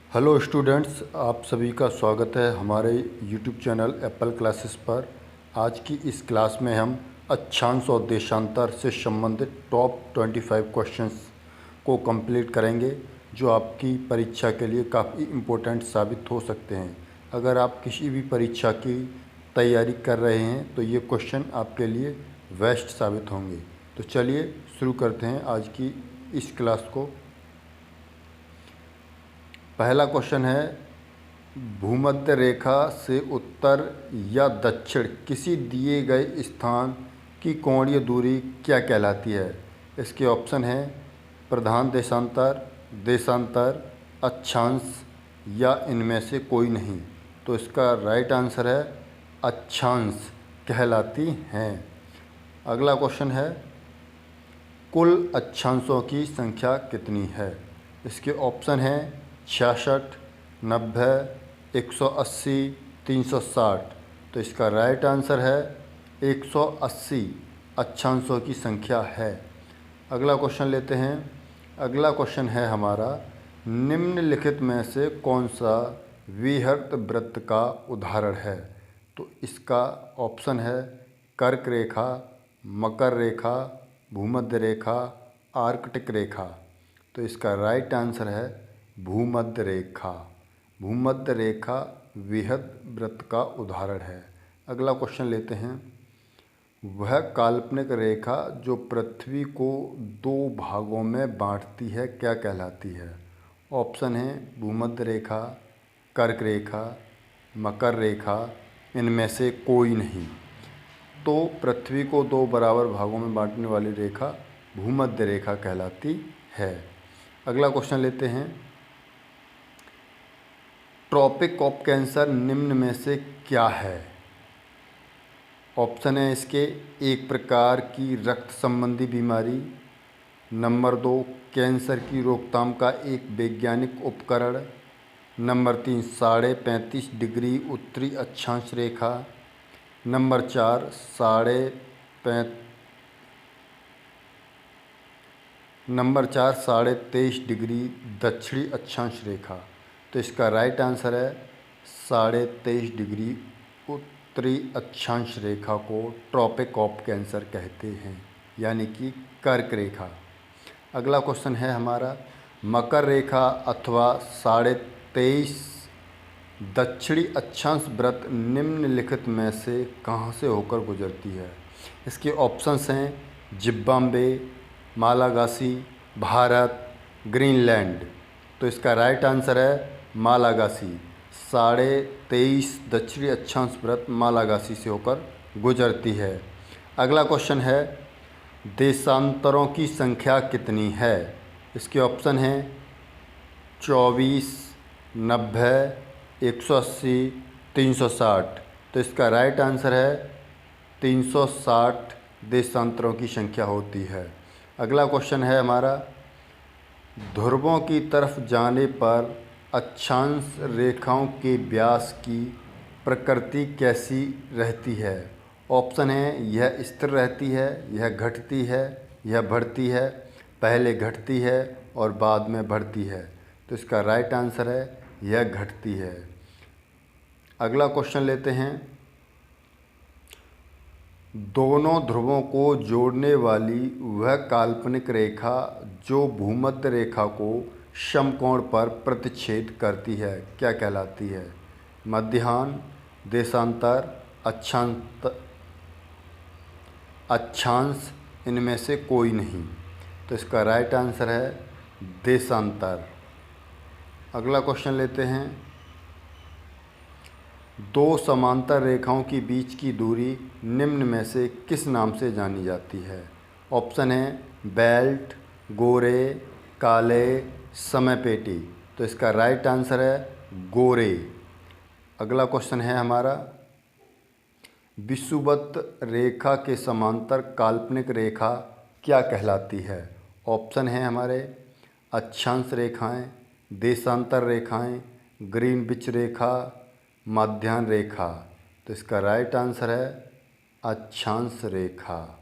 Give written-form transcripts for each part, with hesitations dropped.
Hello students, आप सभी का स्वागत है हमारे यूट्यूब चैनल एप्पल क्लासेस पर। आज की इस क्लास में हम अक्षांश और देशांतर से संबंधित टॉप 25 क्वेश्चंस को कंप्लीट करेंगे, जो आपकी परीक्षा के लिए काफ़ी इम्पोर्टेंट साबित हो सकते हैं। अगर आप किसी भी परीक्षा की तैयारी कर रहे हैं तो ये क्वेश्चन आपके लिए बेस्ट साबित होंगे। तो चलिए शुरू करते हैं आज की इस क्लास को। पहला क्वेश्चन है, भूमध्य रेखा से उत्तर या दक्षिण किसी दिए गए स्थान की कोणीय दूरी क्या कहलाती है। इसके ऑप्शन हैं प्रधान देशांतर, देशांतर, अक्षांश या इनमें से कोई नहीं। तो इसका राइट आंसर है अक्षांश कहलाती हैं। अगला क्वेश्चन है, कुल अक्षांशों की संख्या कितनी है। इसके ऑप्शन हैं 66, 90, 180, 360। तो इसका राइट आंसर है 180 अक्षांशों की संख्या है। अगला क्वेश्चन लेते हैं। अगला क्वेश्चन है हमारा, निम्नलिखित में से कौन सा विहृत वृत्त का उदाहरण है। तो इसका ऑप्शन है कर्क रेखा, मकर रेखा, भूमध्य रेखा, आर्कटिक रेखा। तो इसका राइट आंसर है भूमध्य रेखा। भूमध्य रेखा विहृत वृत्त का उदाहरण है। अगला क्वेश्चन लेते हैं, वह काल्पनिक रेखा जो पृथ्वी को दो भागों में बांटती है क्या कहलाती है। ऑप्शन है भूमध्य रेखा, कर्क रेखा, मकर रेखा, इनमें से कोई नहीं। तो पृथ्वी को दो बराबर भागों में बांटने वाली रेखा भूमध्य रेखा कहलाती है। अगला क्वेश्चन लेते हैं, ट्रॉपिक ऑफ कैंसर निम्न में से क्या है। ऑप्शन है इसके एक प्रकार की रक्त संबंधी बीमारी, नंबर 2 कैंसर की रोकथाम का एक वैज्ञानिक उपकरण, नंबर 3 35.5 डिग्री उत्तरी अक्षांश रेखा, नंबर 4 23.5 डिग्री दक्षिणी अक्षांश रेखा। तो इसका राइट आंसर है 23.5 डिग्री उत्तरी अक्षांश रेखा को ट्रॉपिक ऑफ कैंसर कहते हैं, यानी कि कर्क रेखा। अगला क्वेश्चन है हमारा, मकर रेखा अथवा 23.5 दक्षिणी अक्षांश वृत्त निम्नलिखित में से कहाँ से होकर गुजरती है। इसके ऑप्शंस हैं जिम्बाब्वे, मालागासी, भारत, ग्रीनलैंड। तो इसका राइट आंसर है मालागासी। 23.5 दक्षिणी अक्षांश वृत्त मालागासी से होकर गुजरती है। अगला क्वेश्चन है, देशांतरों की संख्या कितनी है। इसके ऑप्शन हैं 24, 90, 180, 360। तो इसका राइट आंसर है 360 देशांतरों की संख्या होती है। अगला क्वेश्चन है हमारा, ध्रुवों की तरफ जाने पर अक्षांश रेखाओं के व्यास की प्रकृति कैसी रहती है। ऑप्शन है यह स्थिर रहती है, यह घटती है, यह बढ़ती है, पहले घटती है और बाद में बढ़ती है। तो इसका राइट आंसर है यह घटती है। अगला क्वेश्चन लेते हैं, दोनों ध्रुवों को जोड़ने वाली वह काल्पनिक रेखा जो भूमध्य रेखा को समकोण पर प्रतिच्छेद करती है क्या कहलाती है। मध्याह्न, देशांतर, अक्षांश, इनमें से कोई नहीं। तो इसका राइट आंसर है देशांतर। अगला क्वेश्चन लेते हैं, दो समांतर रेखाओं के बीच की दूरी निम्न में से किस नाम से जानी जाती है। ऑप्शन है बेल्ट, गोरे, काले, समपेटी। तो इसका राइट आंसर है गोरे। अगला क्वेश्चन है हमारा, विषुवत रेखा के समांतर काल्पनिक रेखा क्या कहलाती है। ऑप्शन है हमारे अक्षांश रेखाएं, देशांतर रेखाएं, ग्रीनविच रेखा, मध्याह्न रेखा। तो इसका राइट आंसर है अक्षांश रेखा।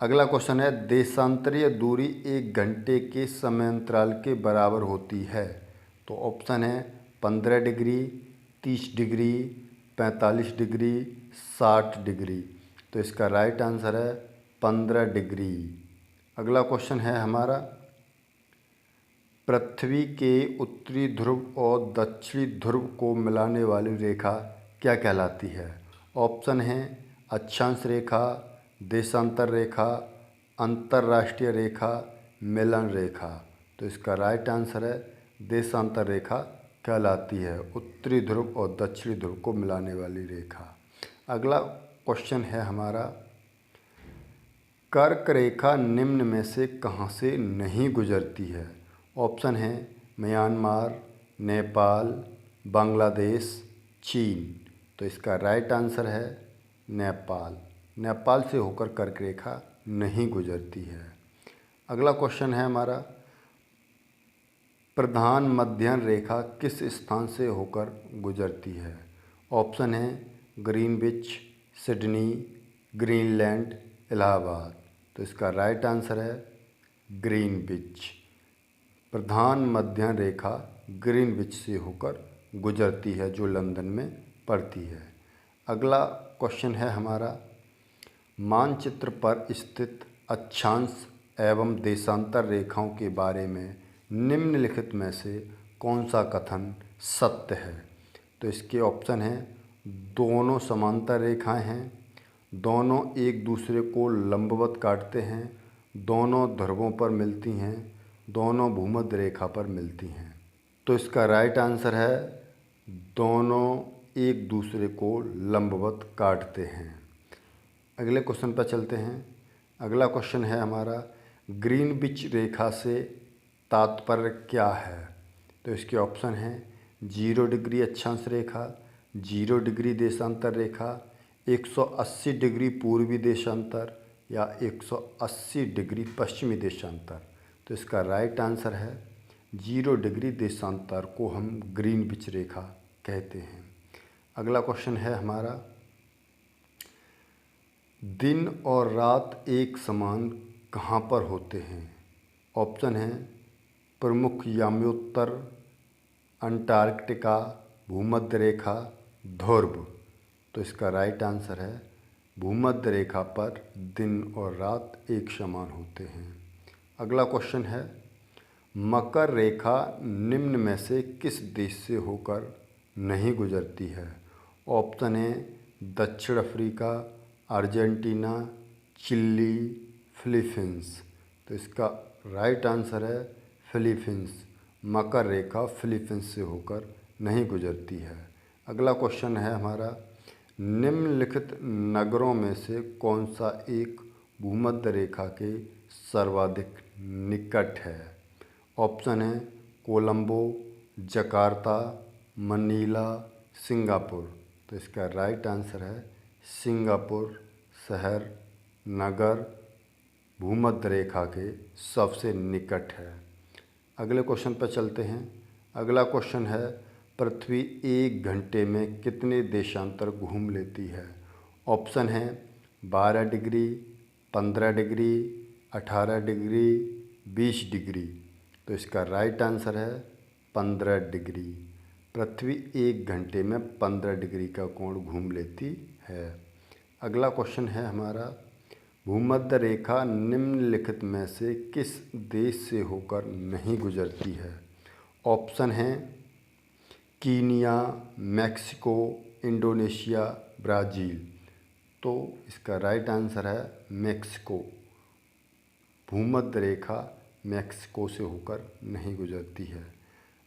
अगला क्वेश्चन है, देशांतरीय दूरी 1 घंटे के समयांतराल के बराबर होती है। तो ऑप्शन है 15 डिग्री, 30 डिग्री, 45 डिग्री, 60 डिग्री। तो इसका राइट आंसर है 15 डिग्री। अगला क्वेश्चन है हमारा, पृथ्वी के उत्तरी ध्रुव और दक्षिणी ध्रुव को मिलाने वाली रेखा क्या कहलाती है? ऑप्शन हैं अक्षांश रेखा, देशांतर रेखा, अंतर्राष्ट्रीय रेखा, मिलन रेखा। तो इसका राइट आंसर है देशांतर रेखा कहलाती है, उत्तरी ध्रुव और दक्षिणी ध्रुव को मिलाने वाली रेखा। अगला क्वेश्चन है हमारा, कर्क रेखा निम्न में से कहाँ से नहीं गुजरती है? ऑप्शन है म्यांमार, नेपाल, बांग्लादेश, चीन। तो इसका राइट आंसर है नेपाल। नेपाल से होकर कर्क रेखा नहीं गुजरती है। अगला क्वेश्चन है हमारा, प्रधान मध्याह्न रेखा किस स्थान से होकर गुजरती है? ऑप्शन है ग्रीनविच, सिडनी, ग्रीनलैंड, इलाहाबाद। तो इसका राइट आंसर है ग्रीनविच। प्रधान मध्याह्न रेखा ग्रीनविच से होकर गुजरती है, जो लंदन में पड़ती है। अगला क्वेश्चन है हमारा, मानचित्र पर स्थित अक्षांश एवं देशांतर रेखाओं के बारे में निम्नलिखित में से कौन सा कथन सत्य है? तो इसके ऑप्शन हैं, दोनों समांतर रेखाएं हैं, दोनों एक दूसरे को लंबवत काटते हैं, दोनों ध्रुवों पर मिलती हैं, दोनों भूमध्य रेखा पर मिलती हैं। तो इसका राइट आंसर है दोनों एक दूसरे को लंबवत काटते हैं। अगले क्वेश्चन पर चलते हैं। अगला क्वेश्चन है हमारा, ग्रीनविच रेखा से तात्पर्य क्या है? तो इसके ऑप्शन हैं 0 डिग्री अक्षांश रेखा, 0 डिग्री देशांतर रेखा, 180 डिग्री पूर्वी देशांतर या 180 डिग्री पश्चिमी देशांतर। तो इसका राइट आंसर है 0 डिग्री देशांतर को हम ग्रीनविच रेखा कहते हैं। अगला क्वेश्चन है हमारा, दिन और रात एक समान कहाँ पर होते हैं? ऑप्शन है प्रमुख याम्योत्तर, अंटार्कटिका, भूमध्य रेखा, ध्रुव। तो इसका राइट आंसर है भूमध्य रेखा पर दिन और रात एक समान होते हैं। अगला क्वेश्चन है, मकर रेखा निम्न में से किस देश से होकर नहीं गुजरती है? ऑप्शन है दक्षिण अफ्रीका, अर्जेंटीना, चिली, फिलीपींस। तो इसका राइट आंसर है फिलीपींस। मकर रेखा फिलीपींस से होकर नहीं गुजरती है। अगला क्वेश्चन है हमारा, निम्नलिखित नगरों में से कौन सा एक भूमध्य रेखा के सर्वाधिक निकट है? ऑप्शन है कोलंबो, जकार्ता, मनीला, सिंगापुर। तो इसका राइट आंसर है सिंगापुर शहर, नगर भूमध्य रेखा के सबसे निकट है। अगले क्वेश्चन पर चलते हैं। अगला क्वेश्चन है, पृथ्वी 1 घंटे में कितने देशांतर घूम लेती है? ऑप्शन है 12 डिग्री, 15 डिग्री, 18 डिग्री, 20 डिग्री। तो इसका राइट आंसर है 15 डिग्री। पृथ्वी 1 घंटे में 15 डिग्री का कोण घूम लेती है। अगला क्वेश्चन है हमारा, भूमध्य रेखा निम्नलिखित में से किस देश से होकर नहीं गुजरती है? ऑप्शन हैं कीनिया, मैक्सिको, इंडोनेशिया, ब्राज़ील। तो इसका राइट आंसर है मैक्सिको। भूमध्य रेखा मैक्सिको से होकर नहीं गुजरती है।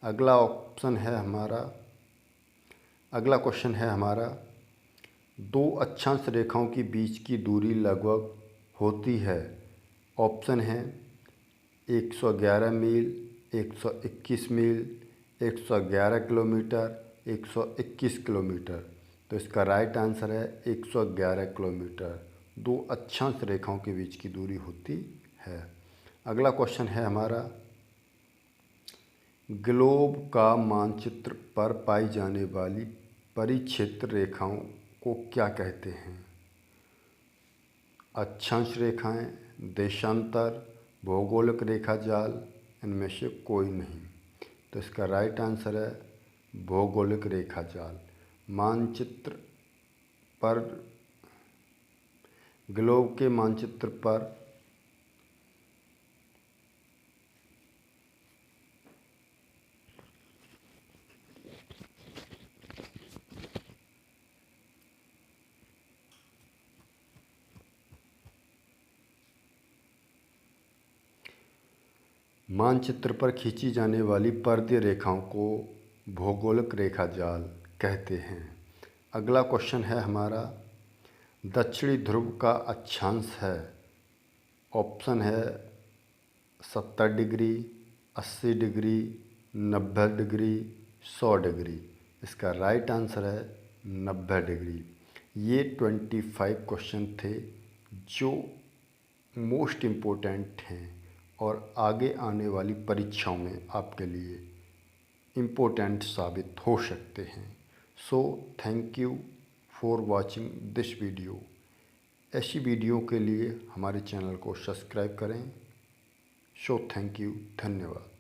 अगला क्वेश्चन है हमारा, दो अक्षांश रेखाओं के बीच की दूरी लगभग होती है। ऑप्शन है 111 मील, 121 मील, 111 किलोमीटर, 121 किलोमीटर। तो इसका राइट आंसर है 111 किलोमीटर। दो अक्षांश रेखाओं के बीच की दूरी होती है। अगला क्वेश्चन है हमारा, ग्लोब का मानचित्र पर पाई जाने वाली परिक्षेत्र रेखाओं को क्या कहते हैं? अक्षांश रेखाएं, देशांतर, भौगोलिक रेखा जाल, इनमें से कोई नहीं। तो इसका राइट आंसर है भौगोलिक रेखा जाल। मानचित्र पर, ग्लोब के मानचित्र पर खींची जाने वाली पर्दीय रेखाओं को भौगोलिक रेखा जाल कहते हैं। अगला क्वेश्चन है हमारा, दक्षिणी ध्रुव का अक्षांश है। ऑप्शन है 70 डिग्री, 80 डिग्री, 90 डिग्री, 100 डिग्री। इसका राइट आंसर है 90 डिग्री। ये 25 क्वेश्चन थे जो मोस्ट इम्पोर्टेंट हैं और आगे आने वाली परीक्षाओं में आपके लिए इम्पोर्टेंट साबित हो सकते हैं। So thank you for watching this video. ऐसी वीडियो के लिए हमारे चैनल को सब्सक्राइब करें। सो थैंक यू, धन्यवाद।